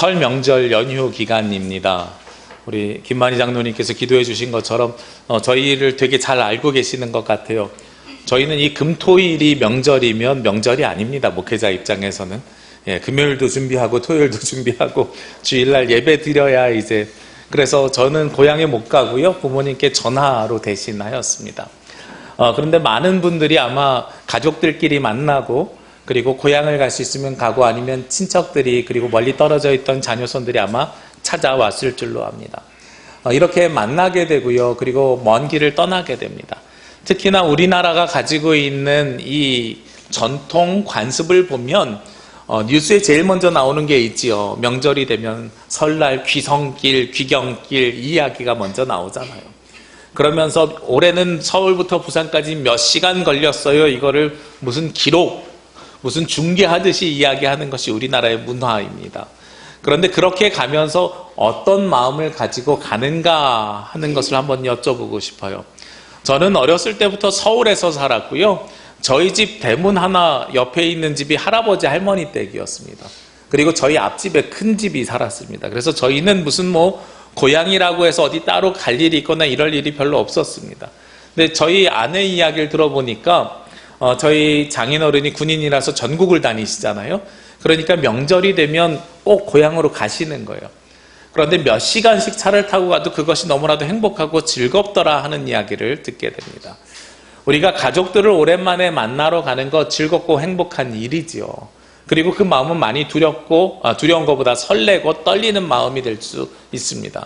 설 명절 연휴 기간입니다. 우리 김만희 장로님께서 기도해 주신 것처럼 저희를 되게 잘 알고 계시는 것 같아요. 저희는 이 금토일이 명절이면 명절이 아닙니다. 목회자 입장에서는. 금요일도 준비하고 토요일도 준비하고 주일날 예배 드려야 이제, 그래서 저는 고향에 못 가고요. 부모님께 전화로 대신하였습니다. 그런데 많은 분들이 아마 가족들끼리 만나고, 그리고 고향을 갈 수 있으면 가고, 아니면 친척들이, 그리고 멀리 떨어져 있던 자녀손들이 아마 찾아왔을 줄로 압니다. 이렇게 만나게 되고요. 그리고 먼 길을 떠나게 됩니다. 특히나 우리나라가 가지고 있는 이 전통 관습을 보면 뉴스에 제일 먼저 나오는 게 있지요. 명절이 되면 설날 귀성길, 귀경길 이야기가 먼저 나오잖아요. 그러면서 올해는 서울부터 부산까지 몇 시간 걸렸어요. 이거를 무슨 기록, 무슨 중계하듯이 이야기하는 것이 우리나라의 문화입니다. 그런데 그렇게 가면서 어떤 마음을 가지고 가는가 하는 것을 한번 여쭤보고 싶어요. 저는 어렸을 때부터 서울에서 살았고요. 저희 집 대문 하나 옆에 있는 집이 할아버지 할머니 댁이었습니다. 그리고 저희 앞집에 큰 집이 살았습니다. 그래서 저희는 무슨 고향이라고 해서 어디 따로 갈 일이 있거나 이럴 일이 별로 없었습니다. 근데 저희 아내 이야기를 들어보니까 저희 장인어른이 군인이라서 전국을 다니시잖아요. 그러니까 명절이 되면 꼭 고향으로 가시는 거예요. 그런데 몇 시간씩 차를 타고 가도 그것이 너무나도 행복하고 즐겁더라 하는 이야기를 듣게 됩니다. 우리가 가족들을 오랜만에 만나러 가는 거 즐겁고 행복한 일이지요. 그리고 그 마음은 많이 두려운 것보다 설레고 떨리는 마음이 될 수 있습니다.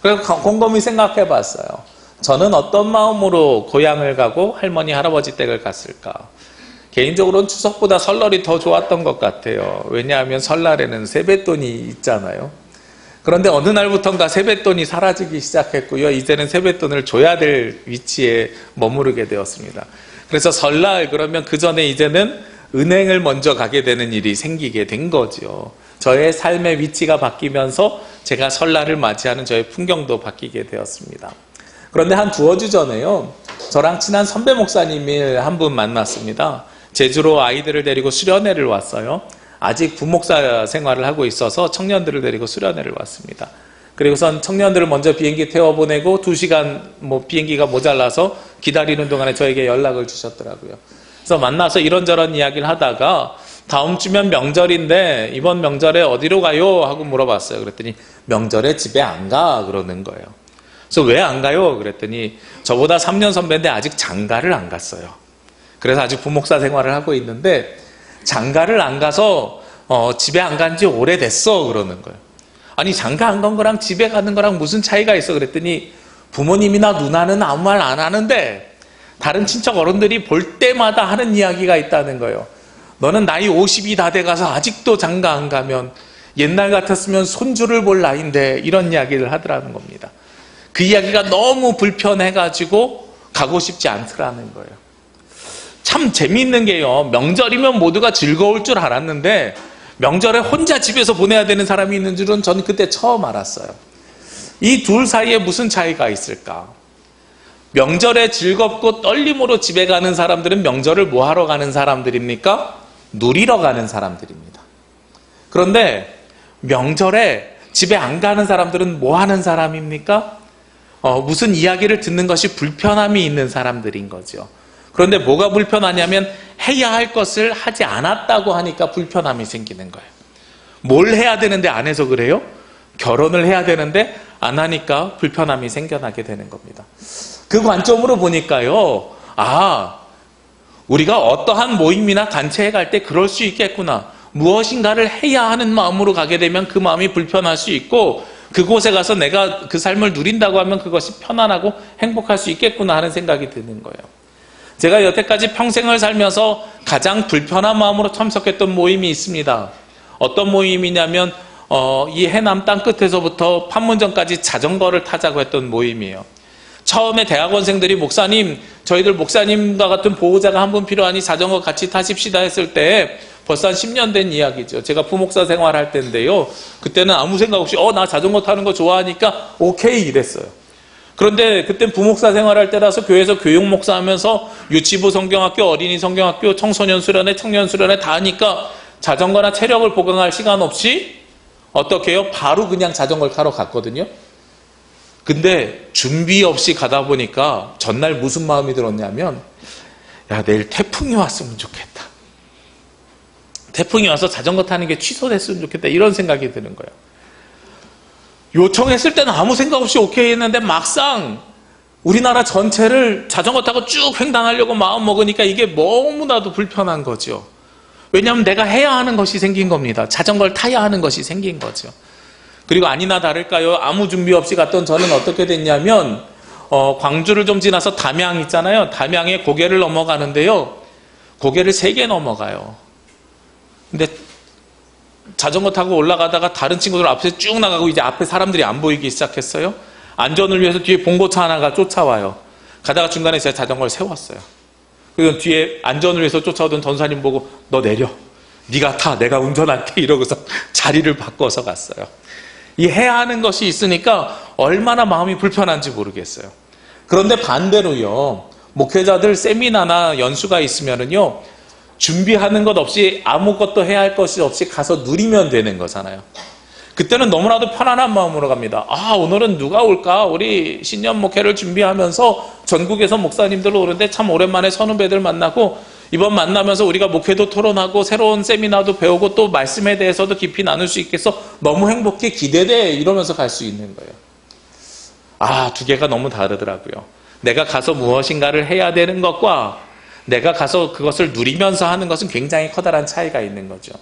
그래서 곰곰이 생각해 봤어요. 저는 어떤 마음으로 고향을 가고 할머니, 할아버지 댁을 갔을까? 개인적으로는 추석보다 설날이 더 좋았던 것 같아요. 왜냐하면 설날에는 세뱃돈이 있잖아요. 그런데 어느 날부턴가 세뱃돈이 사라지기 시작했고요. 이제는 세뱃돈을 줘야 될 위치에 머무르게 되었습니다. 그래서 설날 그러면 그 전에 이제는 은행을 먼저 가게 되는 일이 생기게 된 거죠. 저의 삶의 위치가 바뀌면서 제가 설날을 맞이하는 저의 풍경도 바뀌게 되었습니다. 그런데 한 두어 주 전에요. 저랑 친한 선배 목사님을 한 분 만났습니다. 제주로 아이들을 데리고 수련회를 왔어요. 아직 부목사 생활을 하고 있어서 청년들을 데리고 수련회를 왔습니다. 그리고선 청년들을 먼저 비행기 태워보내고 2시간 비행기가 모자라서 기다리는 동안에 저에게 연락을 주셨더라고요. 그래서 만나서 이런저런 이야기를 하다가 다음 주면 명절인데 이번 명절에 어디로 가요? 하고 물어봤어요. 그랬더니 명절에 집에 안 가 그러는 거예요. 그래서 왜 안 가요? 그랬더니 저보다 3년 선배인데 아직 장가를 안 갔어요. 그래서 아직 부목사 생활을 하고 있는데 장가를 안 가서 집에 안 간 지 오래됐어 그러는 거예요. 아니 장가 안 간 거랑 집에 가는 거랑 무슨 차이가 있어? 그랬더니 부모님이나 누나는 아무 말 안 하는데 다른 친척 어른들이 볼 때마다 하는 이야기가 있다는 거예요. 너는 나이 50이 다 돼가서 아직도 장가 안 가면 옛날 같았으면 손주를 볼 나이인데, 이런 이야기를 하더라는 겁니다. 그 이야기가 너무 불편해가지고 가고 싶지 않더라는 거예요. 참 재미있는 게요, 명절이면 모두가 즐거울 줄 알았는데 명절에 혼자 집에서 보내야 되는 사람이 있는 줄은 저는 그때 처음 알았어요. 이 둘 사이에 무슨 차이가 있을까? 명절에 즐겁고 떨림으로 집에 가는 사람들은 명절을 뭐 하러 가는 사람들입니까? 누리러 가는 사람들입니다. 그런데 명절에 집에 안 가는 사람들은 뭐 하는 사람입니까? 무슨 이야기를 듣는 것이 불편함이 있는 사람들인 거죠. 그런데 뭐가 불편하냐면 해야 할 것을 하지 않았다고 하니까 불편함이 생기는 거예요. 뭘 해야 되는데 안 해서 그래요? 결혼을 해야 되는데 안 하니까 불편함이 생겨나게 되는 겁니다. 그 관점으로 보니까요, 우리가 어떠한 모임이나 단체에 갈 때 그럴 수 있겠구나. 무엇인가를 해야 하는 마음으로 가게 되면 그 마음이 불편할 수 있고, 그곳에 가서 내가 그 삶을 누린다고 하면 그것이 편안하고 행복할 수 있겠구나 하는 생각이 드는 거예요. 제가 여태까지 평생을 살면서 가장 불편한 마음으로 참석했던 모임이 있습니다. 어떤 모임이냐면 이 해남 땅끝에서부터 판문점까지 자전거를 타자고 했던 모임이에요. 처음에 대학원생들이 목사님, 저희들 목사님과 같은 보호자가 한 분 필요하니 자전거 같이 타십시다 했을 때 벌써 한 10년 된 이야기죠. 제가 부목사 생활할 때인데요. 그때는 아무 생각 없이 나 자전거 타는 거 좋아하니까 오케이 이랬어요. 그런데 그땐 부목사 생활할 때라서 교회에서 교육 목사하면서 유치부 성경학교, 어린이 성경학교, 청소년 수련회, 청년 수련회 다 하니까 자전거나 체력을 보강할 시간 없이 어떻게 해요? 바로 그냥 자전거를 타러 갔거든요. 근데 준비 없이 가다 보니까 전날 무슨 마음이 들었냐면, 야, 내일 태풍이 왔으면 좋겠다. 태풍이 와서 자전거 타는 게 취소됐으면 좋겠다. 이런 생각이 드는 거예요. 요청했을 때는 아무 생각 없이 오케이 했는데 막상 우리나라 전체를 자전거 타고 쭉 횡단하려고 마음 먹으니까 이게 너무나도 불편한 거죠. 왜냐하면 내가 해야 하는 것이 생긴 겁니다. 자전거를 타야 하는 것이 생긴 거죠. 그리고 아니나 다를까요? 아무 준비 없이 갔던 저는 어떻게 됐냐면 광주를 좀 지나서 담양 있잖아요. 담양에 고개를 넘어가는데요. 고개를 3개 넘어가요. 근데 자전거 타고 올라가다가 다른 친구들 앞에서 쭉 나가고 이제 앞에 사람들이 안 보이기 시작했어요. 안전을 위해서 뒤에 봉고차 하나가 쫓아와요. 가다가 중간에 제가 자전거를 세웠어요. 그리고 뒤에 안전을 위해서 쫓아오던 전사님 보고 너 내려. 네가 타. 내가 운전할게. 이러고서 자리를 바꿔서 갔어요. 이 해야 하는 것이 있으니까 얼마나 마음이 불편한지 모르겠어요. 그런데 반대로요. 목회자들 세미나나 연수가 있으면은요. 준비하는 것 없이 아무것도 해야 할 것이 없이 가서 누리면 되는 거잖아요. 그때는 너무나도 편안한 마음으로 갑니다. 아, 오늘은 누가 올까? 우리 신년 목회를 준비하면서 전국에서 목사님들 오는데 참 오랜만에 선후배들 만나고 이번 만나면서 우리가 목회도 토론하고 새로운 세미나도 배우고 또 말씀에 대해서도 깊이 나눌 수 있겠어. 너무 행복해, 기대돼. 이러면서 갈 수 있는 거예요. 아, 두 개가 너무 다르더라고요. 내가 가서 무엇인가를 해야 되는 것과 내가 가서 그것을 누리면서 하는 것은 굉장히 커다란 차이가 있는 거죠.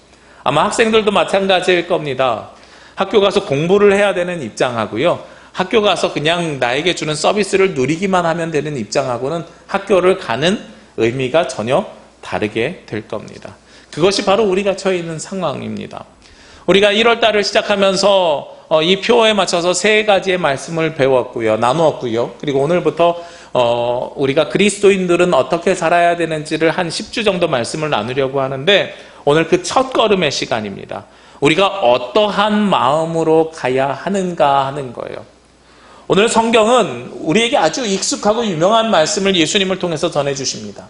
아마 학생들도 마찬가지일 겁니다. 학교 가서 공부를 해야 되는 입장하고요. 학교 가서 그냥 나에게 주는 서비스를 누리기만 하면 되는 입장하고는 학교를 가는 의미가 전혀 다르게 될 겁니다. 그것이 바로 우리가 처해 있는 상황입니다. 우리가 1월 달을 시작하면서 이 표어에 맞춰서 3가지의 말씀을 배웠고요. 나누었고요. 그리고 오늘부터 우리가 그리스도인들은 어떻게 살아야 되는지를 한 10주 정도 말씀을 나누려고 하는데 오늘 그 첫 걸음의 시간입니다. 우리가 어떠한 마음으로 가야 하는가 하는 거예요. 오늘 성경은 우리에게 아주 익숙하고 유명한 말씀을 예수님을 통해서 전해주십니다.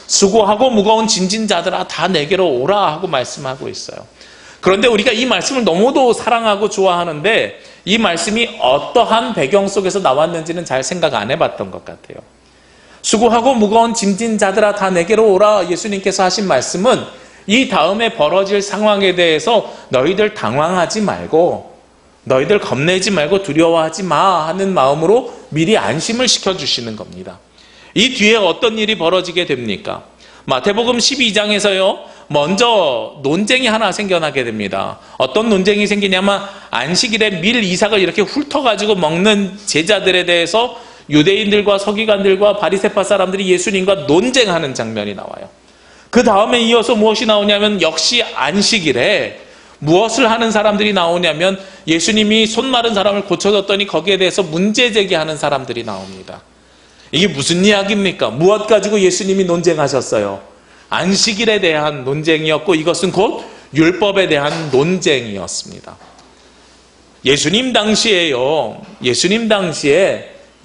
수고하고 무거운 짐진 자들아 다 내게로 오라 하고 말씀하고 있어요. 그런데 우리가 이 말씀을 너무도 사랑하고 좋아하는데 이 말씀이 어떠한 배경 속에서 나왔는지는 잘 생각 안 해봤던 것 같아요. 수고하고 무거운 짐진 자들아 다 내게로 오라 예수님께서 하신 말씀은 이 다음에 벌어질 상황에 대해서 너희들 당황하지 말고 너희들 겁내지 말고 두려워하지 마 하는 마음으로 미리 안심을 시켜주시는 겁니다. 이 뒤에 어떤 일이 벌어지게 됩니까? 마태복음 12장에서요. 먼저 논쟁이 하나 생겨나게 됩니다. 어떤 논쟁이 생기냐면 안식일에 밀 이삭을 이렇게 훑어가지고 먹는 제자들에 대해서 유대인들과 서기관들과 바리새파 사람들이 예수님과 논쟁하는 장면이 나와요. 그 다음에 이어서 무엇이 나오냐면 역시 안식일에 무엇을 하는 사람들이 나오냐면 예수님이 손 마른 사람을 고쳐줬더니 거기에 대해서 문제 제기하는 사람들이 나옵니다. 이게 무슨 이야기입니까? 무엇 가지고 예수님이 논쟁하셨어요? 안식일에 대한 논쟁이었고 이것은 곧 율법에 대한 논쟁이었습니다. 예수님 당시에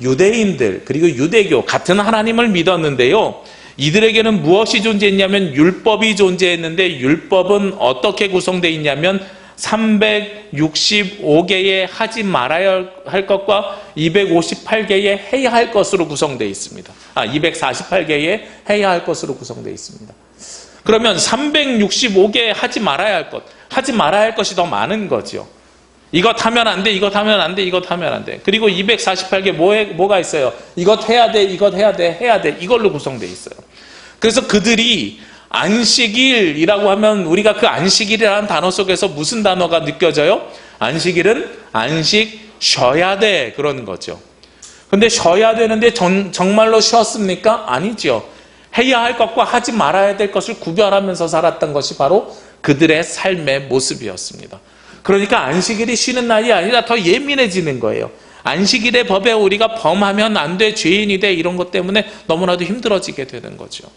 유대인들 그리고 유대교 같은 하나님을 믿었는데요. 이들에게는 무엇이 존재했냐면 율법이 존재했는데 율법은 어떻게 구성되어 있냐면 365개의 하지 말아야 할 것과 258개의 해야 할 것으로 구성되어 있습니다. 248개의 해야 할 것으로 구성되어 있습니다. 그러면 365개 하지 말아야 할 것, 하지 말아야 할 것이 더 많은 거죠. 이것 하면 안 돼, 이것 하면 안 돼, 이것 하면 안 돼. 그리고 248개 뭐가 있어요? 이것 해야 돼, 이것 해야 돼, 해야 돼. 이걸로 구성되어 있어요. 그래서 그들이 안식일이라고 하면 우리가 그 안식일이라는 단어 속에서 무슨 단어가 느껴져요? 안식일은 안식 쉬어야 돼 그런 거죠. 근데 쉬어야 되는데 정말로 쉬었습니까? 아니죠. 해야 할 것과 하지 말아야 될 것을 구별하면서 살았던 것이 바로 그들의 삶의 모습이었습니다. 그러니까 안식일이 쉬는 날이 아니라 더 예민해지는 거예요. 안식일의 법에 우리가 범하면 안 돼, 죄인이 돼 이런 것 때문에 너무나도 힘들어지게 되는 거죠.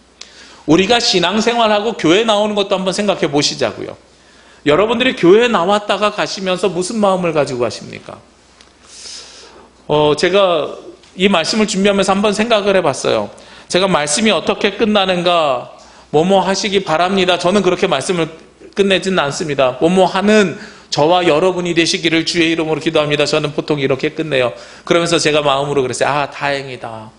우리가 신앙생활하고 교회 나오는 것도 한번 생각해 보시자고요. 여러분들이 교회 나왔다가 가시면서 무슨 마음을 가지고 가십니까? 제가 이 말씀을 준비하면서 한번 생각을 해봤어요. 제가 말씀이 어떻게 끝나는가, 뭐뭐 하시기 바랍니다. 저는 그렇게 말씀을 끝내지는 않습니다. 뭐뭐 하는 저와 여러분이 되시기를 주의 이름으로 기도합니다. 저는 보통 이렇게 끝내요. 그러면서 제가 마음으로 그랬어요. 아, 다행이다.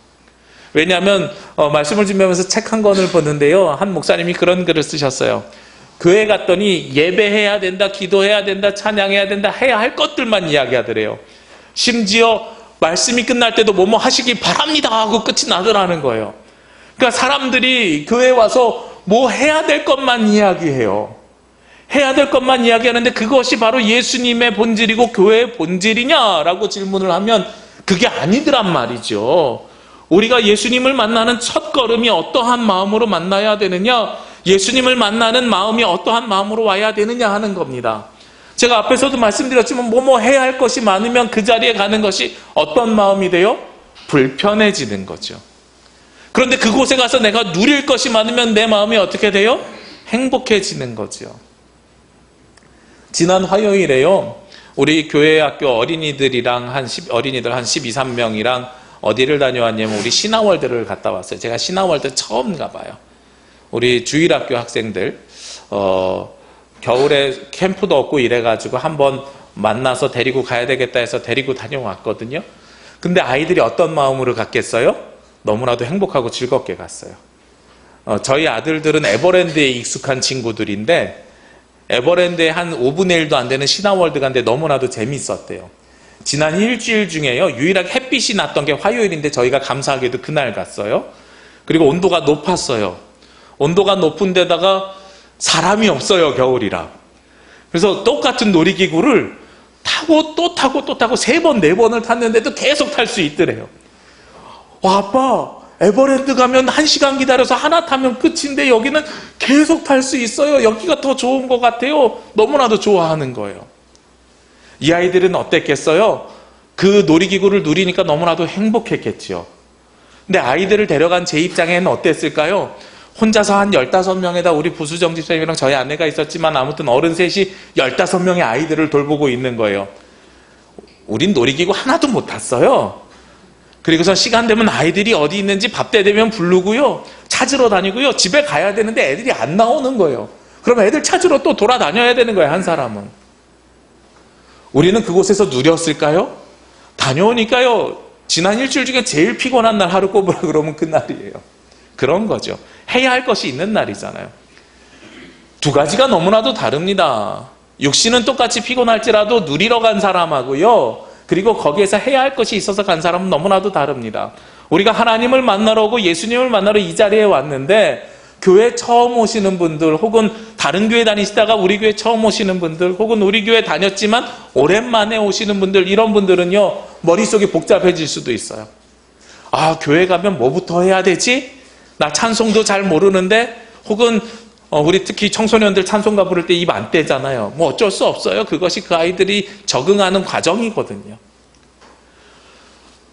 왜냐하면 말씀을 준비하면서 책 한 권을 보는데요. 한 목사님이 그런 글을 쓰셨어요. 교회 갔더니 예배해야 된다, 기도해야 된다, 찬양해야 된다, 해야 할 것들만 이야기하더래요. 심지어 말씀이 끝날 때도 뭐뭐 하시기 바랍니다 하고 끝이 나더라는 거예요. 그러니까 사람들이 교회에 와서 뭐 해야 될 것만 이야기해요. 해야 될 것만 이야기하는데 그것이 바로 예수님의 본질이고 교회의 본질이냐라고 질문을 하면 그게 아니더란 말이죠. 우리가 예수님을 만나는 첫 걸음이 어떠한 마음으로 만나야 되느냐, 예수님을 만나는 마음이 어떠한 마음으로 와야 되느냐 하는 겁니다. 제가 앞에서도 말씀드렸지만 뭐뭐 해야 할 것이 많으면 그 자리에 가는 것이 어떤 마음이 돼요? 불편해지는 거죠. 그런데 그곳에 가서 내가 누릴 것이 많으면 내 마음이 어떻게 돼요? 행복해지는 거죠. 지난 화요일에요, 우리 교회 학교 어린이들이랑 어린이들 한 12, 13명이랑 어디를 다녀왔냐면 우리 신화월드를 갔다 왔어요. 제가 신화월드 처음 가봐요. 우리 주일학교 학생들 겨울에 캠프도 없고 이래가지고 한번 만나서 데리고 가야 되겠다 해서 데리고 다녀왔거든요. 근데 아이들이 어떤 마음으로 갔겠어요? 너무나도 행복하고 즐겁게 갔어요. 저희 아들들은 에버랜드에 익숙한 친구들인데 에버랜드에 한 5분의 1도 안 되는 신화월드 갔는데 너무나도 재밌었대요. 지난 일주일 중에요, 유일하게 햇빛이 났던 게 화요일인데 저희가 감사하게도 그날 갔어요. 그리고 온도가 높았어요. 온도가 높은 데다가 사람이 없어요, 겨울이라. 그래서 똑같은 놀이기구를 타고 또 타고 또 타고 3번, 4번을 탔는데도 계속 탈 수 있더래요. 와, 아빠, 에버랜드 가면 1시간 기다려서 하나 타면 끝인데 여기는 계속 탈 수 있어요. 여기가 더 좋은 것 같아요. 너무나도 좋아하는 거예요. 이 아이들은 어땠겠어요? 그 놀이기구를 누리니까 너무나도 행복했겠죠. 근데 아이들을 데려간 제 입장에는 어땠을까요? 혼자서 한 15명에다 우리 부수정 집사님이랑 저희 아내가 있었지만 아무튼 어른 셋이 15명의 아이들을 돌보고 있는 거예요. 우린 놀이기구 하나도 못 탔어요. 그리고서 시간 되면 아이들이 어디 있는지 밥때 되면 부르고요, 찾으러 다니고요, 집에 가야 되는데 애들이 안 나오는 거예요. 그러면 애들 찾으러 또 돌아다녀야 되는 거예요, 한 사람은. 우리는 그곳에서 누렸을까요? 다녀오니까요, 지난 일주일 중에 제일 피곤한 날 하루 꼽으라 그러면 그날이에요. 그런 거죠. 해야 할 것이 있는 날이잖아요. 두 가지가 너무나도 다릅니다. 육신은 똑같이 피곤할지라도 누리러 간 사람하고요, 그리고 거기에서 해야 할 것이 있어서 간 사람은 너무나도 다릅니다. 우리가 하나님을 만나러 오고 예수님을 만나러 이 자리에 왔는데 교회 처음 오시는 분들, 혹은 다른 교회 다니시다가 우리 교회 처음 오시는 분들, 혹은 우리 교회 다녔지만 오랜만에 오시는 분들, 이런 분들은요, 머릿속이 복잡해질 수도 있어요. 아, 교회 가면 뭐부터 해야 되지? 나 찬송도 잘 모르는데, 혹은 우리 특히 청소년들 찬송가 부를 때 입 안 떼잖아요. 뭐 어쩔 수 없어요. 그것이 그 아이들이 적응하는 과정이거든요.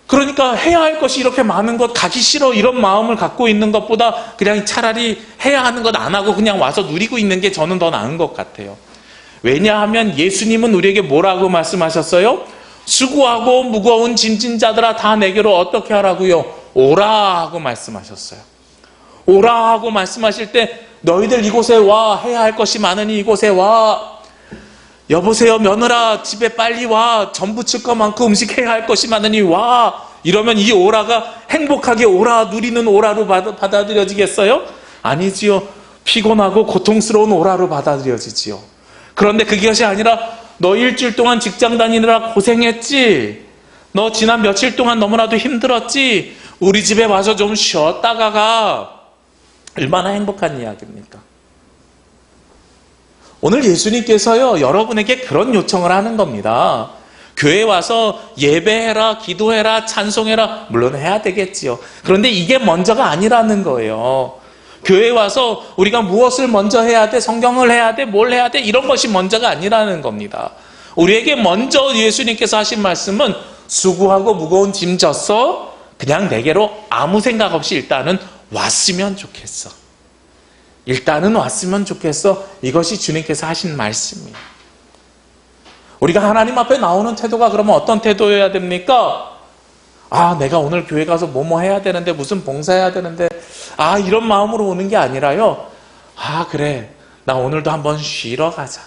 그러니까 해야 할 것이 이렇게 많은 것, 가기 싫어, 이런 마음을 갖고 있는 것보다 그냥 차라리 해야 하는 것 안 하고 그냥 와서 누리고 있는 게 저는 더 나은 것 같아요. 왜냐하면 예수님은 우리에게 뭐라고 말씀하셨어요? 수고하고 무거운 짐진 자들아 다 내게로 어떻게 하라고요? 오라 하고 말씀하셨어요. 오라 하고 말씀하실 때 너희들 이곳에 와, 해야 할 것이 많으니 이곳에 와. 여보세요, 며느라, 집에 빨리 와. 전 부칠 거 많고 음식해야 할 것이 많으니 와. 이러면 이 오라가 행복하게 오라, 누리는 오라로 받아들여지겠어요? 아니지요. 피곤하고 고통스러운 오라로 받아들여지지요. 그런데 그것이 아니라 너 일주일 동안 직장 다니느라 고생했지? 너 지난 며칠 동안 너무나도 힘들었지? 우리 집에 와서 좀 쉬었다가 가. 얼마나 행복한 이야기입니까? 오늘 예수님께서요, 여러분에게 그런 요청을 하는 겁니다. 교회에 와서 예배해라, 기도해라, 찬송해라, 물론 해야 되겠지요. 그런데 이게 먼저가 아니라는 거예요. 교회에 와서 우리가 무엇을 먼저 해야 돼, 성경을 해야 돼, 뭘 해야 돼, 이런 것이 먼저가 아니라는 겁니다. 우리에게 먼저 예수님께서 하신 말씀은 수고하고 무거운 짐 졌어? 그냥 내게로 아무 생각 없이 일단은 왔으면 좋겠어. 일단은 왔으면 좋겠어. 이것이 주님께서 하신 말씀이에요. 우리가 하나님 앞에 나오는 태도가 그러면 어떤 태도여야 됩니까? 아, 내가 오늘 교회 가서 뭐뭐 해야 되는데, 무슨 봉사해야 되는데, 아, 이런 마음으로 오는 게 아니라요. 아, 그래, 나 오늘도 한번 쉬러 가자.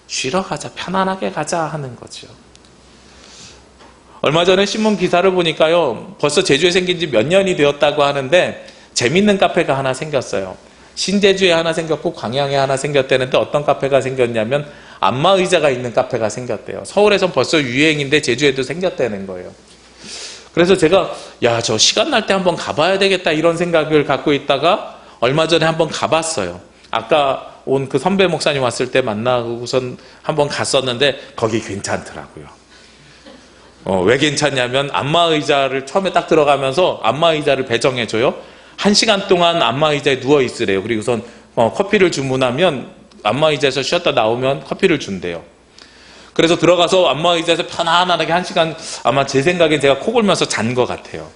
쉬러 가자, 편안하게 가자 하는 거죠. 얼마 전에 신문 기사를 보니까요, 벌써 제주에 생긴 지 몇 년이 되었다고 하는데 재밌는 카페가 하나 생겼어요. 신제주에 하나 생겼고 광양에 하나 생겼다는데 어떤 카페가 생겼냐면 안마의자가 있는 카페가 생겼대요. 서울에선 벌써 유행인데 제주에도 생겼다는 거예요. 그래서 제가 저 시간 날 때 한번 가봐야 되겠다 이런 생각을 갖고 있다가 얼마 전에 한번 가봤어요. 아까 온 그 선배 목사님 왔을 때 만나고선 한번 갔었는데 거기 괜찮더라고요. 왜 괜찮냐면 안마의자를 처음에 딱 들어가면서 안마의자를 배정해줘요. 1시간 동안 안마의자에 누워있으래요. 그리고선 커피를 주문하면 안마의자에서 쉬었다 나오면 커피를 준대요. 그래서 들어가서 안마의자에서 편안하게 1시간, 아마 제 생각엔 제가 코 골면서 잔 것 같아요.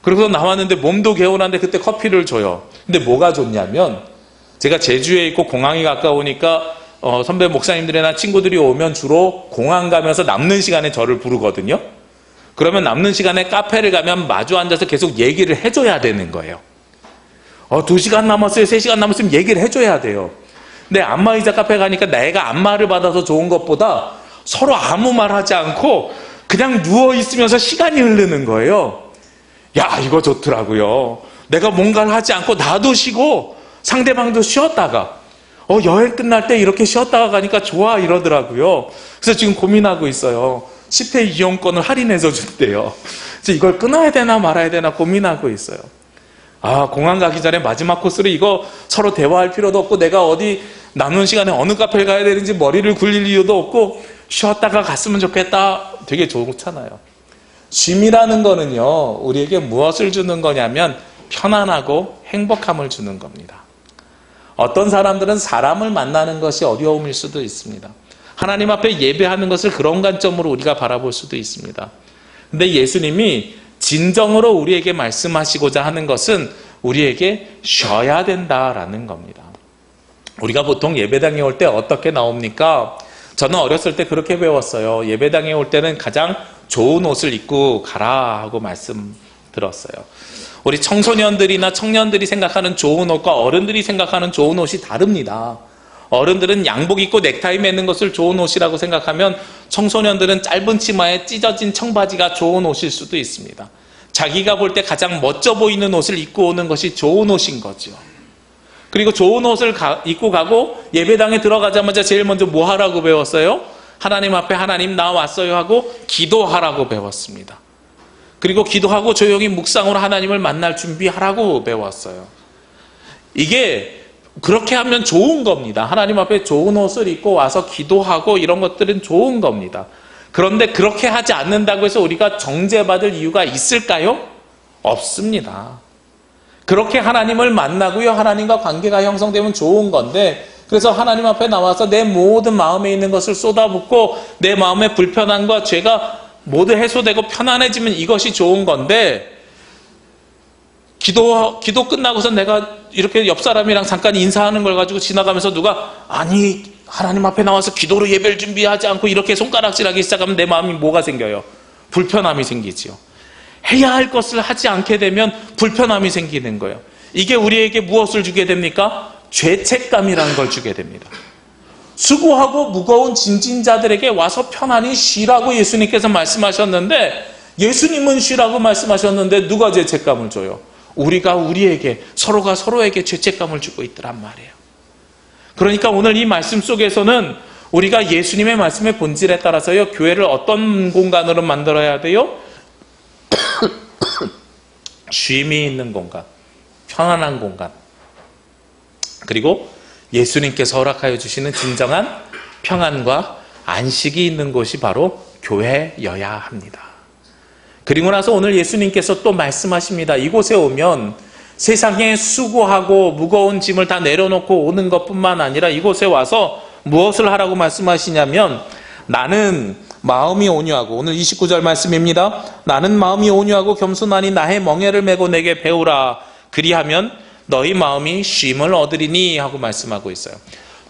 그리고 나왔는데 몸도 개운한데 그때 커피를 줘요. 근데 뭐가 좋냐면 제가 제주에 있고 공항이 가까우니까 선배 목사님들이나 친구들이 오면 주로 공항 가면서 남는 시간에 저를 부르거든요. 그러면 남는 시간에 카페를 가면 마주 앉아서 계속 얘기를 해줘야 되는 거예요. 2시간 남았어요, 3시간 남았으면 얘기를 해줘야 돼요. 근데 안마의자 카페 가니까 내가 안마를 받아서 좋은 것보다 서로 아무 말 하지 않고 그냥 누워있으면서 시간이 흐르는 거예요. 이거 좋더라고요. 내가 뭔가를 하지 않고 나도 쉬고 상대방도 쉬었다가 여행 끝날 때 이렇게 쉬었다가 가니까 좋아 이러더라고요. 그래서 지금 고민하고 있어요. 10회 이용권을 할인해서 준대요. 그래서 이걸 끊어야 되나 말아야 되나 고민하고 있어요. 공항 가기 전에 마지막 코스로 이거 서로 대화할 필요도 없고 내가 어디 남는 시간에 어느 카페를 가야 되는지 머리를 굴릴 이유도 없고 쉬었다가 갔으면 좋겠다. 되게 좋잖아요. 쉼이라는 거는요, 우리에게 무엇을 주는 거냐면 편안하고 행복함을 주는 겁니다. 어떤 사람들은 사람을 만나는 것이 어려움일 수도 있습니다. 하나님 앞에 예배하는 것을 그런 관점으로 우리가 바라볼 수도 있습니다. 근데 예수님이 진정으로 우리에게 말씀하시고자 하는 것은 우리에게 쉬어야 된다라는 겁니다. 우리가 보통 예배당에 올 때 어떻게 나옵니까? 저는 어렸을 때 그렇게 배웠어요. 예배당에 올 때는 가장 좋은 옷을 입고 가라 하고 말씀 들었어요. 우리 청소년들이나 청년들이 생각하는 좋은 옷과 어른들이 생각하는 좋은 옷이 다릅니다. 어른들은 양복 입고 넥타이 매는 것을 좋은 옷이라고 생각하면 청소년들은 짧은 치마에 찢어진 청바지가 좋은 옷일 수도 있습니다. 자기가 볼 때 가장 멋져 보이는 옷을 입고 오는 것이 좋은 옷인 거죠. 그리고 좋은 옷을 입고 가고 예배당에 들어가자마자 제일 먼저 뭐 하라고 배웠어요? 하나님 앞에 하나님 나 왔어요 하고 기도하라고 배웠습니다. 그리고 기도하고 조용히 묵상으로 하나님을 만날 준비하라고 배웠어요. 이게 그렇게 하면 좋은 겁니다. 하나님 앞에 좋은 옷을 입고 와서 기도하고 이런 것들은 좋은 겁니다. 그런데 그렇게 하지 않는다고 해서 우리가 정죄받을 이유가 있을까요? 없습니다. 그렇게 하나님을 만나고요, 하나님과 관계가 형성되면 좋은 건데, 그래서 하나님 앞에 나와서 내 모든 마음에 있는 것을 쏟아붓고 내 마음의 불편함과 죄가 모두 해소되고 편안해지면 이것이 좋은 건데, 기도 끝나고서 내가 이렇게 옆 사람이랑 잠깐 인사하는 걸 가지고 지나가면서 누가 하나님 앞에 나와서 기도로 예배를 준비하지 않고 이렇게 손가락질하기 시작하면 내 마음이 뭐가 생겨요? 불편함이 생기지요. 해야 할 것을 하지 않게 되면 불편함이 생기는 거예요. 이게 우리에게 무엇을 주게 됩니까? 죄책감이라는 걸 주게 됩니다. 수고하고 무거운 짐진 자들에게 와서 편안히 쉬라고 예수님께서 말씀하셨는데, 예수님은 쉬라고 말씀하셨는데 누가 죄책감을 줘요? 우리가 우리에게, 서로가 서로에게 죄책감을 주고 있더란 말이에요. 그러니까 오늘 이 말씀 속에서는 우리가 예수님의 말씀의 본질에 따라서요, 교회를 어떤 공간으로 만들어야 돼요? 쉼이 있는 공간, 편안한 공간, 그리고 예수님께서 허락하여 주시는 진정한 평안과 안식이 있는 곳이 바로 교회여야 합니다. 그리고 나서 오늘 예수님께서 또 말씀하십니다. 이곳에 오면 세상에 수고하고 무거운 짐을 다 내려놓고 오는 것뿐만 아니라 이곳에 와서 무엇을 하라고 말씀하시냐면, 나는 마음이 온유하고, 오늘 29절 말씀입니다. 나는 마음이 온유하고 겸손하니 나의 멍에를 메고 내게 배우라. 그리하면 너희 마음이 쉼을 얻으리니 하고 말씀하고 있어요.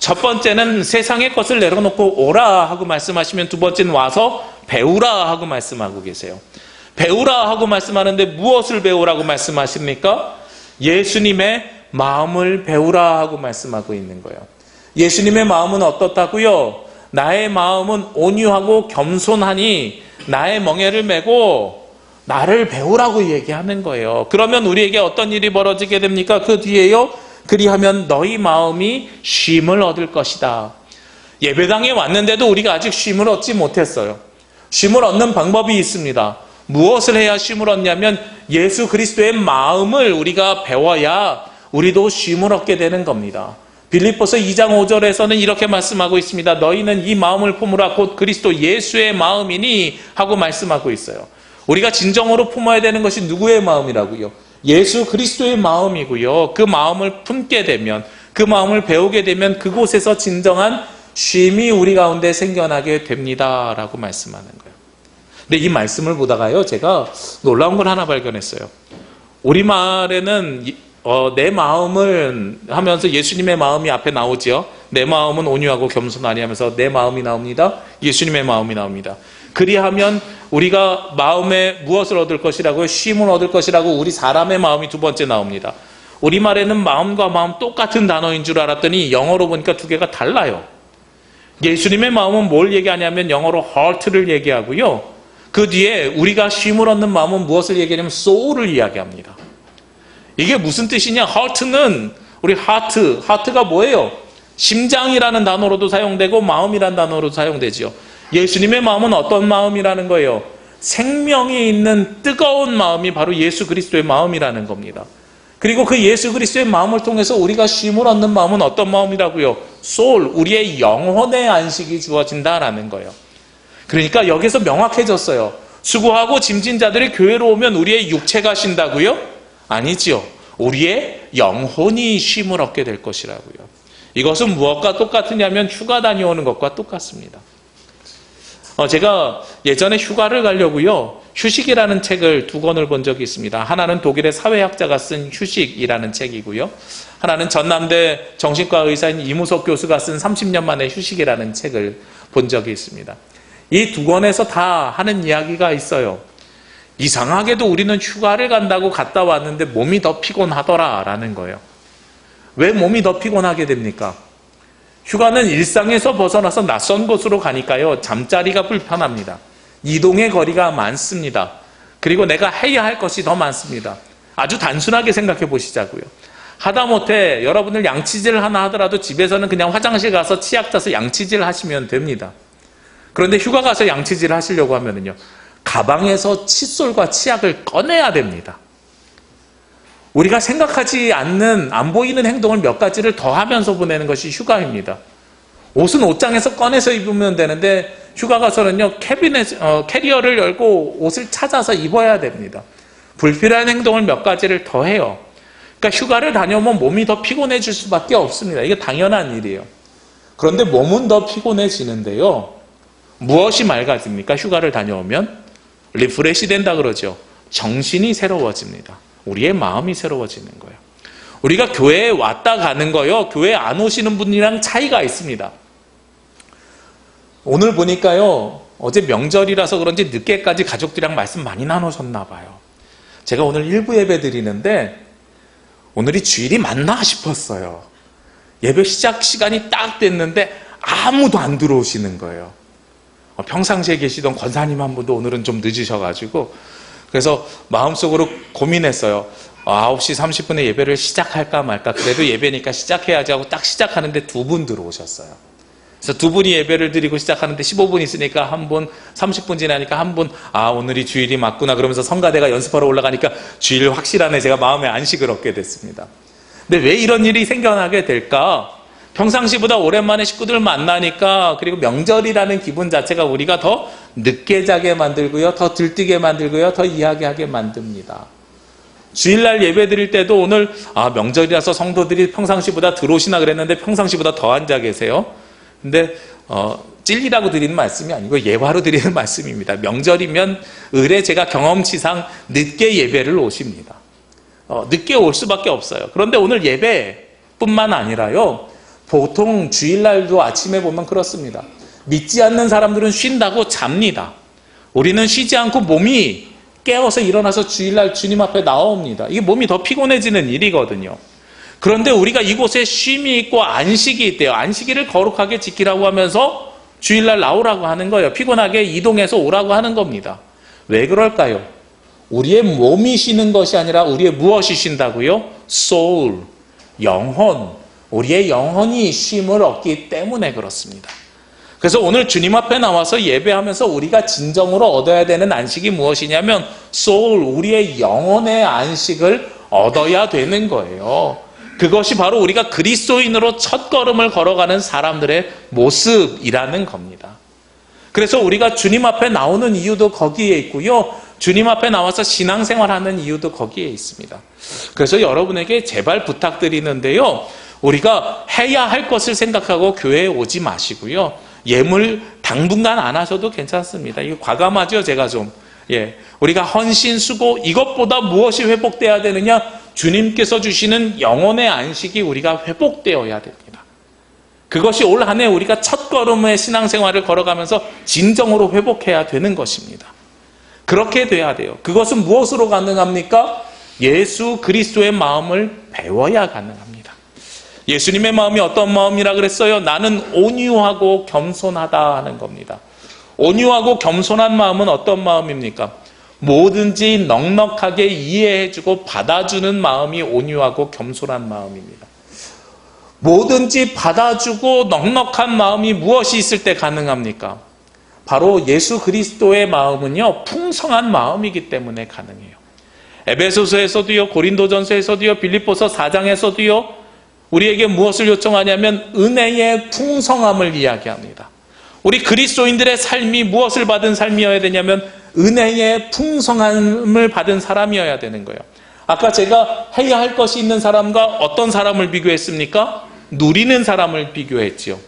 첫 번째는 세상의 것을 내려놓고 오라 하고 말씀하시면, 두 번째는 와서 배우라 하고 말씀하고 계세요. 배우라 하고 말씀하는데 무엇을 배우라고 말씀하십니까? 예수님의 마음을 배우라 하고 말씀하고 있는 거예요. 예수님의 마음은 어떻다고요? 나의 마음은 온유하고 겸손하니 나의 멍에를 메고 나를 배우라고 얘기하는 거예요. 그러면 우리에게 어떤 일이 벌어지게 됩니까? 그 뒤에요. 그리하면 너희 마음이 쉼을 얻을 것이다. 예배당에 왔는데도 우리가 아직 쉼을 얻지 못했어요. 쉼을 얻는 방법이 있습니다. 무엇을 해야 쉼을 얻냐면 예수 그리스도의 마음을 우리가 배워야 우리도 쉼을 얻게 되는 겁니다. 빌립보서 2장 5절에서는 이렇게 말씀하고 있습니다. 너희는 이 마음을 품으라 곧 그리스도 예수의 마음이니 하고 말씀하고 있어요. 우리가 진정으로 품어야 되는 것이 누구의 마음이라고요? 예수 그리스도의 마음이고요. 그 마음을 품게 되면, 그 마음을 배우게 되면 그곳에서 진정한 쉼이 우리 가운데 생겨나게 됩니다 라고 말씀하는 거예요. 근데 이 말씀을 보다가요, 제가 놀라운 걸 하나 발견했어요. 우리말에는 내 마음을 하면서 예수님의 마음이 앞에 나오죠. 내 마음은 온유하고 겸손하니 하면서 내 마음이 나옵니다. 예수님의 마음이 나옵니다. 그리하면 우리가 마음에 무엇을 얻을 것이라고요? 쉼을 얻을 것이라고 우리 사람의 마음이 두 번째 나옵니다. 우리말에는 마음과 마음 똑같은 단어인 줄 알았더니 영어로 보니까 두 개가 달라요. 예수님의 마음은 뭘 얘기하냐면 영어로 heart를 얘기하고요. 그 뒤에 우리가 쉼을 얻는 마음은 무엇을 얘기하냐면 soul을 이야기합니다. 이게 무슨 뜻이냐? heart는 우리 heart가 뭐예요? 심장이라는 단어로도 사용되고 마음이라는 단어로도 사용되지요. 예수님의 마음은 어떤 마음이라는 거예요? 생명이 있는 뜨거운 마음이 바로 예수 그리스도의 마음이라는 겁니다. 그리고 그 예수 그리스도의 마음을 통해서 우리가 쉼을 얻는 마음은 어떤 마음이라고요? soul, 우리의 영혼의 안식이 주어진다라는 거예요. 그러니까 여기서 명확해졌어요. 수고하고 짐진 자들이 교회로 오면 우리의 육체가 쉰다고요? 아니지요. 우리의 영혼이 쉼을 얻게 될 것이라고요. 이것은 무엇과 똑같으냐면 휴가 다녀오는 것과 똑같습니다. 제가 예전에 휴가를 가려고요, 휴식이라는 책을 두 권을 본 적이 있습니다. 하나는 독일의 사회학자가 쓴 휴식이라는 책이고요. 하나는 전남대 정신과 의사인 이무석 교수가 쓴 30년 만의 휴식이라는 책을 본 적이 있습니다. 이 두 권에서 다 하는 이야기가 있어요. 이상하게도 우리는 휴가를 간다고 갔다 왔는데 몸이 더 피곤하더라라는 거예요. 왜 몸이 더 피곤하게 됩니까? 휴가는 일상에서 벗어나서 낯선 곳으로 가니까요, 잠자리가 불편합니다. 이동의 거리가 많습니다. 그리고 내가 해야 할 것이 더 많습니다. 아주 단순하게 생각해 보시자고요. 하다못해 여러분들 양치질 하나 하더라도 집에서는 그냥 화장실 가서 치약 짜서 양치질 하시면 됩니다. 그런데 휴가 가서 양치질 하시려고 하면은요, 가방에서 칫솔과 치약을 꺼내야 됩니다. 우리가 생각하지 않는, 안 보이는 행동을 몇 가지를 더 하면서 보내는 것이 휴가입니다. 옷은 옷장에서 꺼내서 입으면 되는데 휴가 가서는요, 캐리어를 열고 옷을 찾아서 입어야 됩니다. 불필요한 행동을 몇 가지를 더 해요. 그러니까 휴가를 다녀오면 몸이 더 피곤해질 수밖에 없습니다. 이게 당연한 일이에요. 그런데 몸은 더 피곤해지는데요, 무엇이 맑아집니까? 휴가를 다녀오면 리프레시 된다 그러죠. 정신이 새로워집니다. 우리의 마음이 새로워지는 거예요. 우리가 교회에 왔다 가는 거요, 교회에 안 오시는 분이랑 차이가 있습니다. 오늘 보니까요, 어제 명절이라서 그런지 늦게까지 가족들이랑 말씀 많이 나누셨나 봐요. 제가 오늘 일부 예배 드리는데 오늘이 주일이 맞나 싶었어요. 예배 시작 시간이 딱 됐는데 아무도 안 들어오시는 거예요. 평상시에 계시던 권사님 한 분도 오늘은 좀 늦으셔가지고, 그래서 마음속으로 고민했어요. 9시 30분에 예배를 시작할까 말까. 그래도 예배니까 시작해야지 하고 딱 시작하는데 두 분 들어오셨어요. 그래서 두 분이 예배를 드리고 시작하는데 15분 있으니까 한 분, 30분 지나니까 한 분, 오늘이 주일이 맞구나 그러면서 성가대가 연습하러 올라가니까 주일 확실하네, 제가 마음의 안식을 얻게 됐습니다. 근데 왜 이런 일이 생겨나게 될까? 평상시보다 오랜만에 식구들 만나니까, 그리고 명절이라는 기분 자체가 우리가 더 늦게 자게 만들고요, 더 들뜨게 만들고요, 더 이야기하게 만듭니다. 주일날 예배 드릴 때도 오늘 명절이라서 성도들이 평상시보다 들어오시나 그랬는데 평상시보다 더 앉아 계세요. 근데 찔리라고 드리는 말씀이 아니고 예화로 드리는 말씀입니다. 명절이면 의례 제가 경험치상 늦게 예배를 오십니다. 늦게 올 수밖에 없어요. 그런데 오늘 예배뿐만 아니라요, 보통 주일날도 아침에 보면 그렇습니다. 믿지 않는 사람들은 쉰다고 잡니다. 우리는 쉬지 않고 몸이 깨어서 일어나서 주일날 주님 앞에 나옵니다. 이게 몸이 더 피곤해지는 일이거든요. 그런데 우리가 이곳에 쉼이 있고 안식이 있대요. 안식일을 거룩하게 지키라고 하면서 주일날 나오라고 하는 거예요. 피곤하게 이동해서 오라고 하는 겁니다. 왜 그럴까요? 우리의 몸이 쉬는 것이 아니라 우리의 무엇이 쉰다고요? soul, 영혼, 우리의 영혼이 쉼을 얻기 때문에 그렇습니다. 그래서 오늘 주님 앞에 나와서 예배하면서 우리가 진정으로 얻어야 되는 안식이 무엇이냐면 soul, 우리의 영혼의 안식을 얻어야 되는 거예요. 그것이 바로 우리가 그리스도인으로 첫걸음을 걸어가는 사람들의 모습이라는 겁니다. 그래서 우리가 주님 앞에 나오는 이유도 거기에 있고요. 주님 앞에 나와서 신앙생활하는 이유도 거기에 있습니다. 그래서 여러분에게 제발 부탁드리는데요. 우리가 해야 할 것을 생각하고 교회에 오지 마시고요. 예물 당분간 안 하셔도 괜찮습니다. 이거 과감하죠, 제가 좀. 우리가 헌신, 수고, 이것보다 무엇이 회복돼야 되느냐? 주님께서 주시는 영혼의 안식이 우리가 회복되어야 됩니다. 그것이 올 한 해 우리가 첫걸음의 신앙생활을 걸어가면서 진정으로 회복해야 되는 것입니다. 그렇게 돼야 돼요. 그것은 무엇으로 가능합니까? 예수 그리스도의 마음을 배워야 가능합니다. 예수님의 마음이 어떤 마음이라 그랬어요? 나는 온유하고 겸손하다 하는 겁니다. 온유하고 겸손한 마음은 어떤 마음입니까? 뭐든지 넉넉하게 이해해주고 받아주는 마음이 온유하고 겸손한 마음입니다. 뭐든지 받아주고 넉넉한 마음이 무엇이 있을 때 가능합니까? 바로 예수 그리스도의 마음은요, 풍성한 마음이기 때문에 가능해요. 에베소서에서도요, 고린도전서에서도요, 빌립보서 4장에서도요, 우리에게 무엇을 요청하냐면 은혜의 풍성함을 이야기합니다. 우리 그리스도인들의 삶이 무엇을 받은 삶이어야 되냐면 은혜의 풍성함을 받은 사람이어야 되는 거예요. 아까 제가 해야 할 것이 있는 사람과 어떤 사람을 비교했습니까? 누리는 사람을 비교했지요.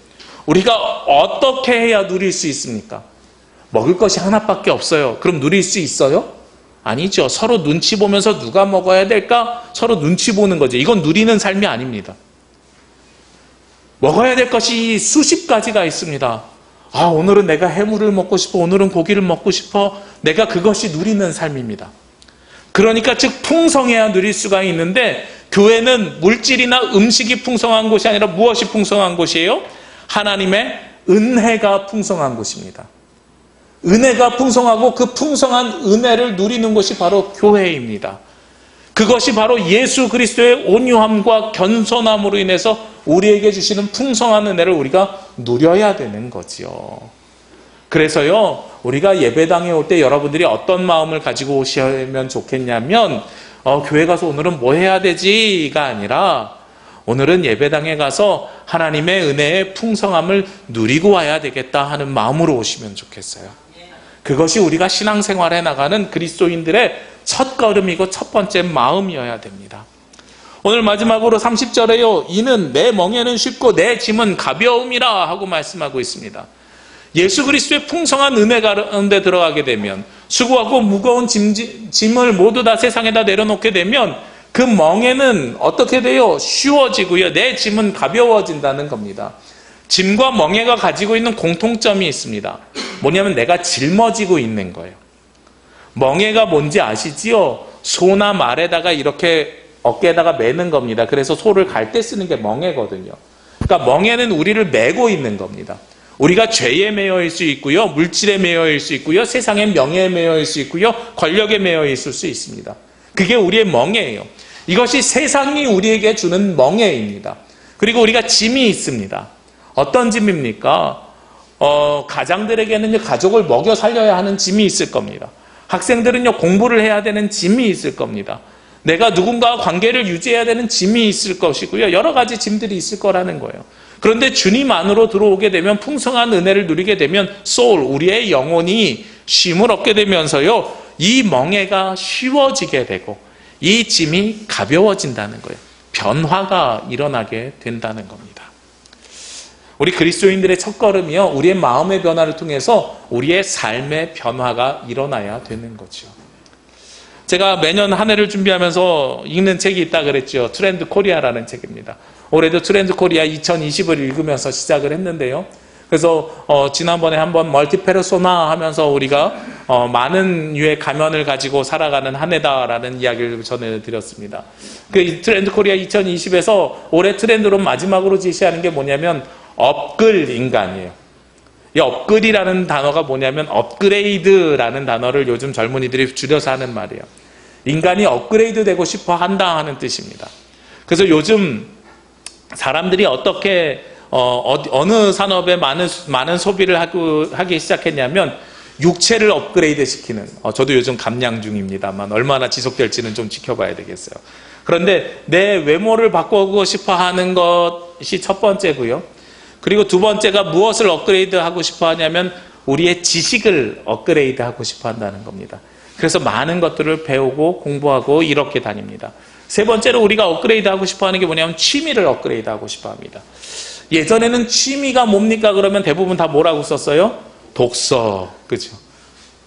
우리가 어떻게 해야 누릴 수 있습니까? 먹을 것이 하나밖에 없어요. 그럼 누릴 수 있어요? 아니죠. 서로 눈치 보면서 누가 먹어야 될까? 서로 눈치 보는 거죠. 이건 누리는 삶이 아닙니다. 먹어야 될 것이 수십 가지가 있습니다. 오늘은 내가 해물을 먹고 싶어. 오늘은 고기를 먹고 싶어. 내가 그것이 누리는 삶입니다. 그러니까 즉 풍성해야 누릴 수가 있는데 교회는 물질이나 음식이 풍성한 곳이 아니라 무엇이 풍성한 곳이에요? 하나님의 은혜가 풍성한 곳입니다. 은혜가 풍성하고 그 풍성한 은혜를 누리는 곳이 바로 교회입니다. 그것이 바로 예수 그리스도의 온유함과 겸손함으로 인해서 우리에게 주시는 풍성한 은혜를 우리가 누려야 되는 거지요. 그래서요, 우리가 예배당에 올 때 여러분들이 어떤 마음을 가지고 오시면 좋겠냐면 교회 가서 오늘은 뭐 해야 되지가 아니라 오늘은 예배당에 가서 하나님의 은혜의 풍성함을 누리고 와야 되겠다 하는 마음으로 오시면 좋겠어요. 그것이 우리가 신앙생활에 나가는 그리스도인들의 첫걸음이고 첫 번째 마음이어야 됩니다. 오늘 마지막으로 30절에요. 이는 내 멍에는 쉽고 내 짐은 가벼움이라 하고 말씀하고 있습니다. 예수 그리스도의 풍성한 은혜 가운데 들어가게 되면 수고하고 무거운 짐을 모두 다 세상에다 내려놓게 되면 그 멍에는 어떻게 돼요? 쉬워지고요. 내 짐은 가벼워진다는 겁니다. 짐과 멍에가 가지고 있는 공통점이 있습니다. 뭐냐면 내가 짊어지고 있는 거예요. 멍에가 뭔지 아시지요? 소나 말에다가 이렇게 어깨에다가 매는 겁니다. 그래서 소를 갈 때 쓰는 게 멍에거든요. 그러니까 멍에는 우리를 메고 있는 겁니다. 우리가 죄에 매여일 수 있고요. 물질에 매여일 수 있고요. 세상의 명예에 매여일 수 있고요. 권력에 매여 있을 수 있습니다. 그게 우리의 멍에예요. 이것이 세상이 우리에게 주는 멍에입니다. 그리고 우리가 짐이 있습니다. 어떤 짐입니까? 가장들에게는 가족을 먹여 살려야 하는 짐이 있을 겁니다. 학생들은요, 공부를 해야 되는 짐이 있을 겁니다. 내가 누군가와 관계를 유지해야 되는 짐이 있을 것이고요. 여러 가지 짐들이 있을 거라는 거예요. 그런데 주님 안으로 들어오게 되면 풍성한 은혜를 누리게 되면 소울, 우리의 영혼이 쉼을 얻게 되면서요. 이 멍에가 쉬워지게 되고 이 짐이 가벼워진다는 거예요. 변화가 일어나게 된다는 겁니다. 우리 그리스도인들의 첫걸음이요. 우리의 마음의 변화를 통해서 우리의 삶의 변화가 일어나야 되는 거죠. 제가 매년 한 해를 준비하면서 읽는 책이 있다 그랬죠. 트렌드 코리아라는 책입니다. 올해도 트렌드 코리아 2020을 읽으면서 시작을 했는데요. 그래서 지난번에 한번 멀티페르소나 하면서 우리가 많은 유의 가면을 가지고 살아가는 한 해다라는 이야기를 전해드렸습니다. 그 트렌드 코리아 2020에서 올해 트렌드로 마지막으로 제시하는 게 뭐냐면 업글 인간이에요. 이 업글이라는 단어가 뭐냐면 업그레이드라는 단어를 요즘 젊은이들이 줄여서 하는 말이에요. 인간이 업그레이드 되고 싶어 한다 하는 뜻입니다. 그래서 요즘 사람들이 어떻게 어느 산업에 많은 소비를 하기 시작했냐면 육체를 업그레이드 시키는, 저도 요즘 감량 중입니다만 얼마나 지속될지는 좀 지켜봐야 되겠어요. 그런데 내 외모를 바꾸고 싶어 하는 것이 첫 번째고요. 그리고 두 번째가 무엇을 업그레이드 하고 싶어 하냐면 우리의 지식을 업그레이드 하고 싶어 한다는 겁니다. 그래서 많은 것들을 배우고 공부하고 이렇게 다닙니다. 세 번째로 우리가 업그레이드 하고 싶어 하는 게 뭐냐면 취미를 업그레이드 하고 싶어 합니다. 예전에는 취미가 뭡니까? 그러면 대부분 다 뭐라고 썼어요? 독서. 그죠?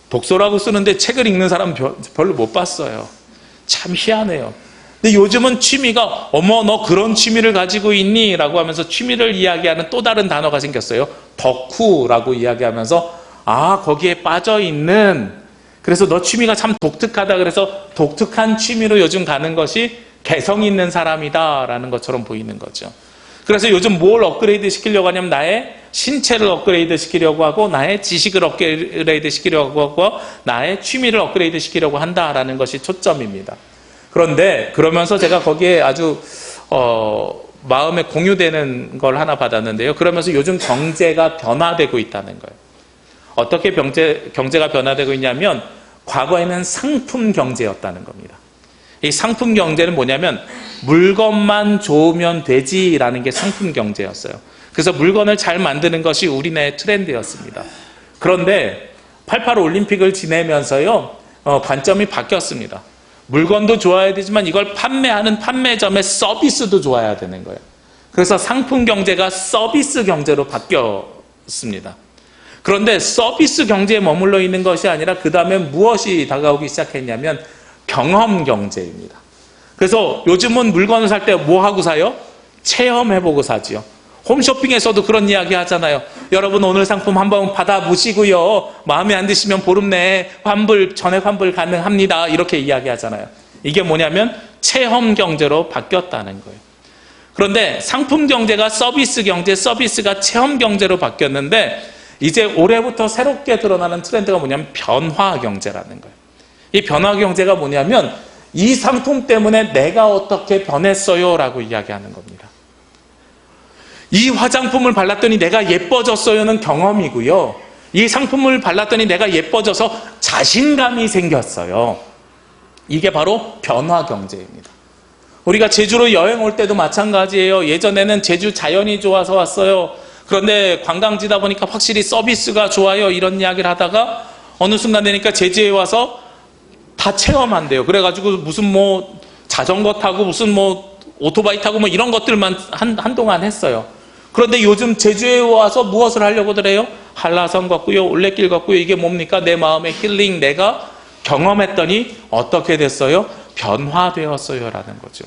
독서라고 쓰는데 책을 읽는 사람 별로 못 봤어요. 참 희한해요. 근데 요즘은 취미가 어머 너 그런 취미를 가지고 있니? 라고 하면서 취미를 이야기하는 또 다른 단어가 생겼어요. 덕후라고 이야기하면서 거기에 빠져있는, 그래서 너 취미가 참 독특하다, 그래서 독특한 취미로 요즘 가는 것이 개성 있는 사람이다 라는 것처럼 보이는 거죠. 그래서 요즘 뭘 업그레이드 시키려고 하냐면 나의 신체를 업그레이드 시키려고 하고 나의 지식을 업그레이드 시키려고 하고 나의 취미를 업그레이드 시키려고 한다라는 것이 초점입니다. 그런데 그러면서 제가 거기에 아주 마음에 공유되는 걸 하나 받았는데요. 그러면서 요즘 경제가 변화되고 있다는 거예요. 어떻게 경제가 변화되고 있냐면 과거에는 상품 경제였다는 겁니다. 이 상품 경제는 뭐냐면 물건만 좋으면 되지라는 게 상품 경제였어요. 그래서 물건을 잘 만드는 것이 우리나라의 트렌드였습니다. 그런데 88 올림픽을 지내면서요, 관점이 바뀌었습니다. 물건도 좋아야 되지만 이걸 판매하는 판매점의 서비스도 좋아야 되는 거예요. 그래서 상품 경제가 서비스 경제로 바뀌었습니다. 그런데 서비스 경제에 머물러 있는 것이 아니라 그 다음에 무엇이 다가오기 시작했냐면 경험 경제입니다. 그래서 요즘은 물건을 살 때 뭐 하고 사요? 체험해보고 사지요. 홈쇼핑에서도 그런 이야기 하잖아요. 여러분 오늘 상품 한번 받아보시고요. 마음에 안 드시면 보름 내에 전액 환불 가능합니다. 이렇게 이야기하잖아요. 이게 뭐냐면 체험 경제로 바뀌었다는 거예요. 그런데 상품 경제가 서비스 경제, 서비스가 체험 경제로 바뀌었는데 이제 올해부터 새롭게 드러나는 트렌드가 뭐냐면 변화 경제라는 거예요. 이 변화 경제가 뭐냐면 이 상품 때문에 내가 어떻게 변했어요 라고 이야기하는 겁니다. 이 화장품을 발랐더니 내가 예뻐졌어요는 경험이고요. 이 상품을 발랐더니 내가 예뻐져서 자신감이 생겼어요. 이게 바로 변화 경제입니다. 우리가 제주로 여행 올 때도 마찬가지예요. 예전에는 제주 자연이 좋아서 왔어요. 그런데 관광지다 보니까 확실히 서비스가 좋아요. 이런 이야기를 하다가 어느 순간 되니까 제주에 와서 다 체험한대요. 그래가지고 무슨 뭐 자전거 타고 무슨 뭐 오토바이 타고 뭐 이런 것들만 한동안 했어요. 그런데 요즘 제주에 와서 무엇을 하려고들 해요? 한라산 걷고요, 올레길 걷고요. 이게 뭡니까? 내 마음의 힐링, 내가 경험했더니 어떻게 됐어요? 변화되었어요 라는 거죠.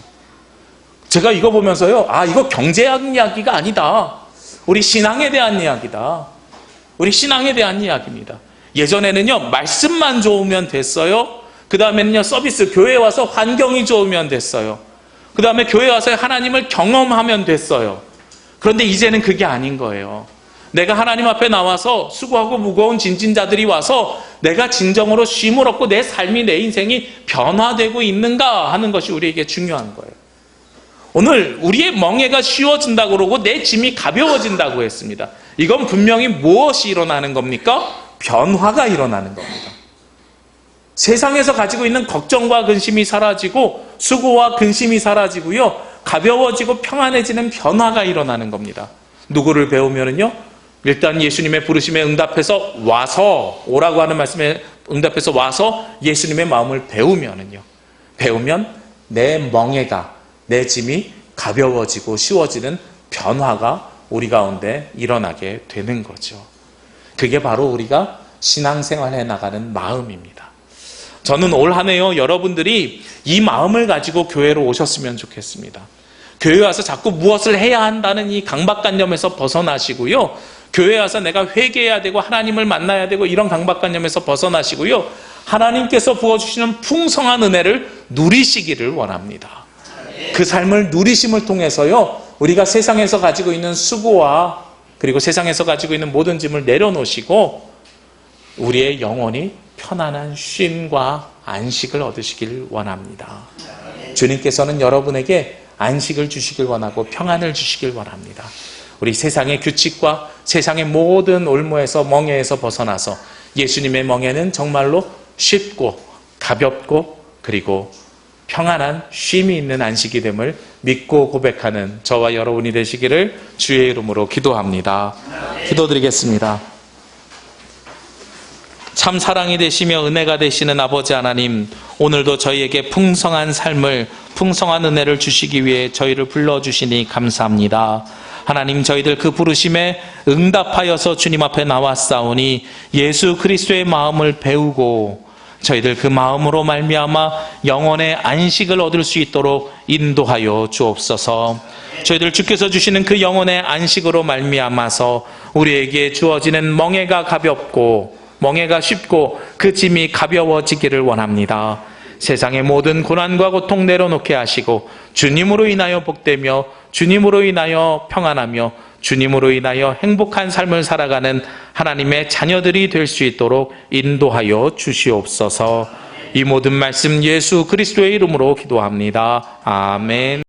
제가 이거 보면서요, 이거 경제학 이야기가 아니다. 우리 신앙에 대한 이야기다. 우리 신앙에 대한 이야기입니다. 예전에는요, 말씀만 좋으면 됐어요. 그 다음에는요, 서비스, 교회에 와서 환경이 좋으면 됐어요. 그 다음에 교회에 와서 하나님을 경험하면 됐어요. 그런데 이제는 그게 아닌 거예요. 내가 하나님 앞에 나와서 수고하고 무거운 진진자들이 와서 내가 진정으로 쉼을 얻고 내 삶이, 내 인생이 변화되고 있는가 하는 것이 우리에게 중요한 거예요. 오늘 우리의 멍에가 쉬워진다고 그러고 내 짐이 가벼워진다고 했습니다. 이건 분명히 무엇이 일어나는 겁니까? 변화가 일어나는 겁니다. 세상에서 가지고 있는 걱정과 근심이 사라지고 수고와 근심이 사라지고요. 가벼워지고 평안해지는 변화가 일어나는 겁니다. 누구를 배우면은요? 일단 예수님의 부르심에 응답해서 와서, 오라고 하는 말씀에 응답해서 와서 예수님의 마음을 배우면은요. 배우면 내 멍에가, 내 짐이 가벼워지고 쉬워지는 변화가 우리 가운데 일어나게 되는 거죠. 그게 바로 우리가 신앙생활해 나가는 마음입니다. 저는 올 한 해요, 여러분들이 이 마음을 가지고 교회로 오셨으면 좋겠습니다. 교회 와서 자꾸 무엇을 해야 한다는 이 강박관념에서 벗어나시고요. 교회 와서 내가 회개해야 되고 하나님을 만나야 되고 이런 강박관념에서 벗어나시고요. 하나님께서 부어주시는 풍성한 은혜를 누리시기를 원합니다. 그 삶을 누리심을 통해서요, 우리가 세상에서 가지고 있는 수고와 그리고 세상에서 가지고 있는 모든 짐을 내려놓으시고 우리의 영혼이 편안한 쉼과 안식을 얻으시길 원합니다. 주님께서는 여러분에게 안식을 주시길 원하고 평안을 주시길 원합니다. 우리 세상의 규칙과 세상의 모든 올무에서 멍에에서 벗어나서 예수님의 멍에는 정말로 쉽고 가볍고 그리고 평안한 쉼이 있는 안식이 됨을 믿고 고백하는 저와 여러분이 되시기를 주의 이름으로 기도합니다. 기도드리겠습니다. 참 사랑이 되시며 은혜가 되시는 아버지 하나님, 오늘도 저희에게 풍성한 삶을, 풍성한 은혜를 주시기 위해 저희를 불러주시니 감사합니다. 하나님, 저희들 그 부르심에 응답하여서 주님 앞에 나왔사오니 예수 그리스도의 마음을 배우고 저희들 그 마음으로 말미암아 영혼의 안식을 얻을 수 있도록 인도하여 주옵소서. 저희들 주께서 주시는 그 영혼의 안식으로 말미암아서 우리에게 주어지는 멍에가 가볍고 멍에가 쉽고 그 짐이 가벼워지기를 원합니다. 세상의 모든 고난과 고통 내려놓게 하시고 주님으로 인하여 복되며 주님으로 인하여 평안하며 주님으로 인하여 행복한 삶을 살아가는 하나님의 자녀들이 될 수 있도록 인도하여 주시옵소서. 이 모든 말씀 예수 그리스도의 이름으로 기도합니다. 아멘.